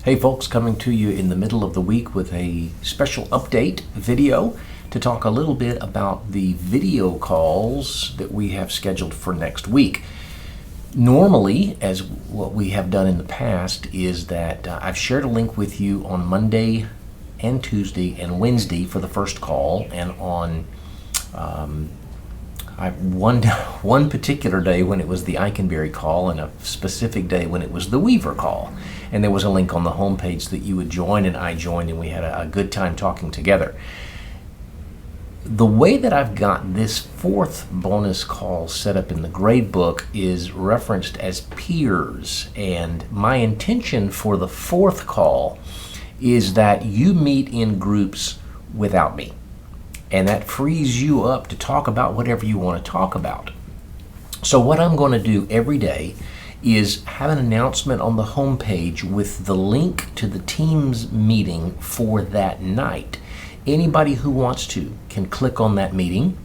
Hey folks, coming to you in the middle of the week with a special update video to talk a little bit about the video calls that we have scheduled for next week. Normally, as what we have done in the past, is that I've shared a link with you on Monday and Tuesday and Wednesday for the first call, and on one particular day when it was the Eikenberry call, and a specific day when it was the Weaver call. And there was a link on the homepage that you would join, and I joined, and we had a good time talking together. The way that I've got this fourth bonus call set up in the grade book is referenced as peers, and my intention for the fourth call is that you meet in groups without me. And that frees you up to talk about whatever you want to talk about. So what I'm going to do every day is have an announcement on the homepage with the link to the Teams meeting for that night. Anybody who wants to can click on that meeting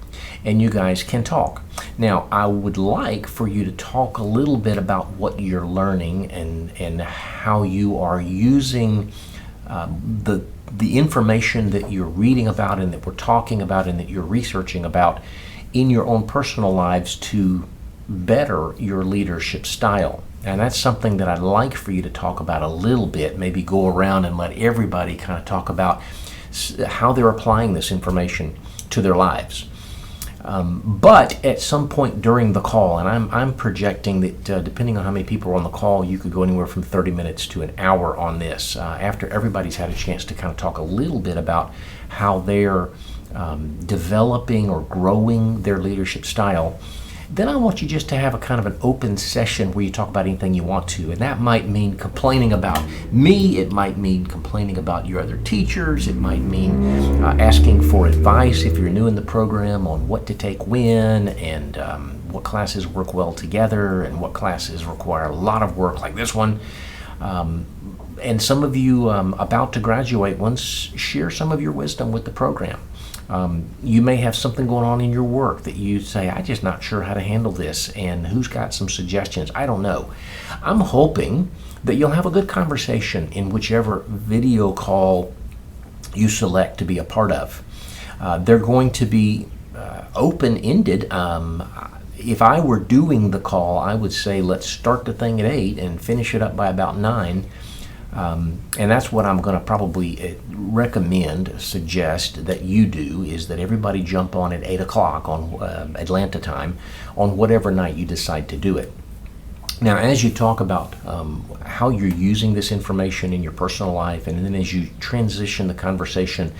and you guys can talk. Now, I would like for you to talk a little bit about what you're learning and how you are using the information that you're reading about and that we're talking about and that you're researching about in your own personal lives to better your leadership style. And that's something that I'd like for you to talk about a little bit, maybe go around and let everybody kind of talk about how they're applying this information to their lives. But at some point during the call, and I'm projecting that depending on how many people are on the call, you could go anywhere from 30 minutes to an hour on this, after everybody's had a chance to kind of talk a little bit about how they're developing or growing their leadership style. Then I want you just to have a kind of an open session where you talk about anything you want to. And that might mean complaining about me. It might mean complaining about your other teachers. It might mean asking for advice if you're new in the program on what to take when, and what classes work well together and what classes require a lot of work like this one. And some of you about to graduate ones, share some of your wisdom with the program. You may have something going on in your work that you say, I'm just not sure how to handle this, and who's got some suggestions? I don't know. I'm hoping that you'll have a good conversation in whichever video call you select to be a part of. They're going to be open-ended. If I were doing the call, I would say let's start the thing at 8 and finish it up by about 9. And that's what I'm going to probably suggest that you do, is that everybody jump on at 8 o'clock on Atlanta time on whatever night you decide to do it. Now, as you talk about how you're using this information in your personal life, and then as you transition the conversation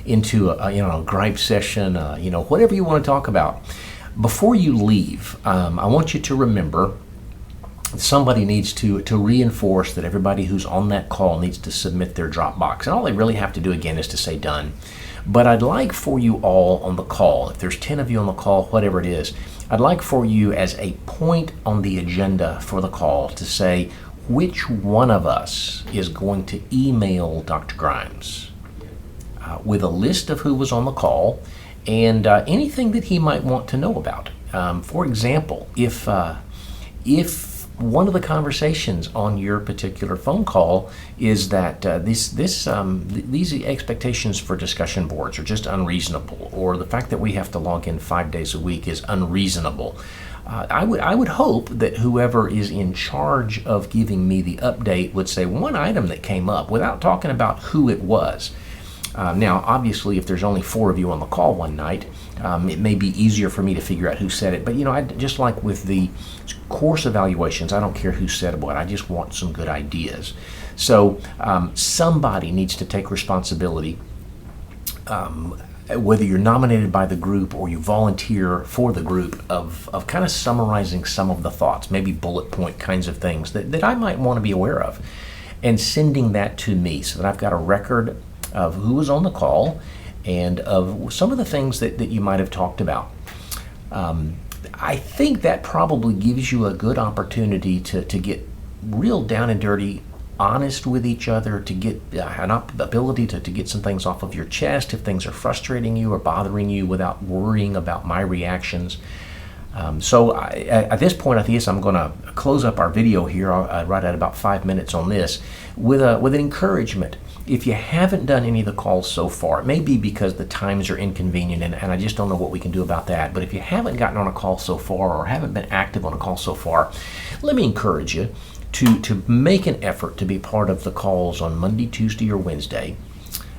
into a gripe session, whatever you want to talk about, before you leave, I want you to remember somebody needs to reinforce that everybody who's on that call needs to submit their Dropbox. And all they really have to do, again, is to say done. But I'd like for you all on the call, if there's 10 of you on the call, whatever it is, I'd like for you as a point on the agenda for the call to say which one of us is going to email Dr. Grimes with a list of who was on the call and anything that he might want to know about. For example, if one of the conversations on your particular phone call is that these expectations for discussion boards are just unreasonable, or the fact that we have to log in 5 days a week is unreasonable, I would hope that whoever is in charge of giving me the update would say one item that came up without talking about who it was. Now, obviously, if there's only 4 of you on the call one night, it may be easier for me to figure out who said it. But, I just like with the course evaluations, I don't care who said what. I just want some good ideas. So somebody needs to take responsibility, whether you're nominated by the group or you volunteer for the group, of kind of summarizing some of the thoughts, maybe bullet point kinds of things that I might want to be aware of, and sending that to me so that I've got a record of who was on the call and of some of the things that you might have talked about. I think that probably gives you a good opportunity to get real down and dirty, honest with each other, to get an ability to get some things off of your chest if things are frustrating you or bothering you without worrying about my reactions. At this point, I guess I'm going to close up our video here right at about 5 minutes on this with an encouragement. If you haven't done any of the calls so far, it may be because the times are inconvenient and I just don't know what we can do about that. But if you haven't gotten on a call so far or haven't been active on a call so far, let me encourage you to make an effort to be part of the calls on Monday, Tuesday, or Wednesday.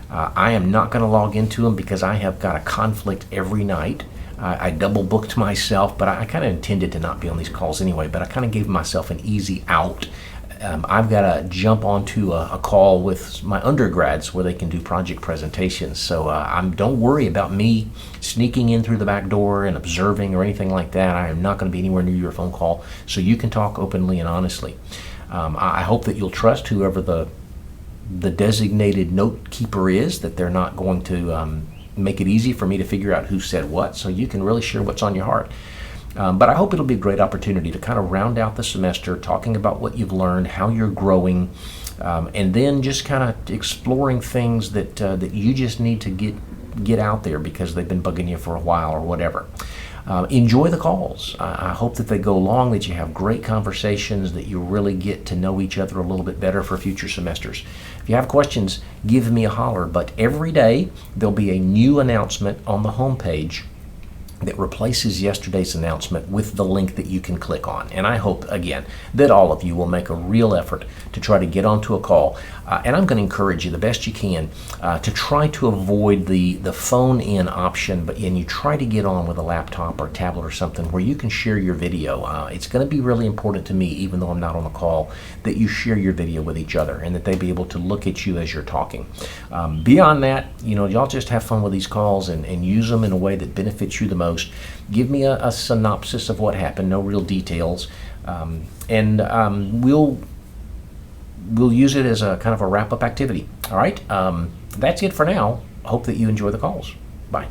I am not going to log into them because I have got a conflict every night. I double booked myself, but I kind of intended to not be on these calls anyway, but I kind of gave myself an easy out. I've got to jump onto a call with my undergrads where they can do project presentations. So don't worry about me sneaking in through the back door and observing or anything like that. I am not going to be anywhere near your phone call, so you can talk openly and honestly. I hope that you'll trust whoever the designated note keeper is, that they're not going to make it easy for me to figure out who said what, so you can really share what's on your heart. But I hope it'll be a great opportunity to kind of round out the semester talking about what you've learned, how you're growing, and then just kind of exploring things that you just need to get out there because they've been bugging you for a while or whatever. Enjoy the calls. I hope that they go long, that you have great conversations, that you really get to know each other a little bit better for future semesters. If you have questions, give me a holler. But every day there'll be a new announcement on the homepage that replaces yesterday's announcement with the link that you can click on. And I hope, again, that all of you will make a real effort to try to get onto a call. And I'm going to encourage you the best you can to try to avoid the phone-in option, and you try to get on with a laptop or tablet or something where you can share your video. It's going to be really important to me, even though I'm not on the call, that you share your video with each other and that they be able to look at you as you're talking. Beyond that, y'all just have fun with these calls and use them in a way that benefits you the most. Give me a synopsis of what happened, no real details, and we'll use it as a kind of a wrap-up activity. All right, that's it for now. Hope that you enjoy the calls. Bye.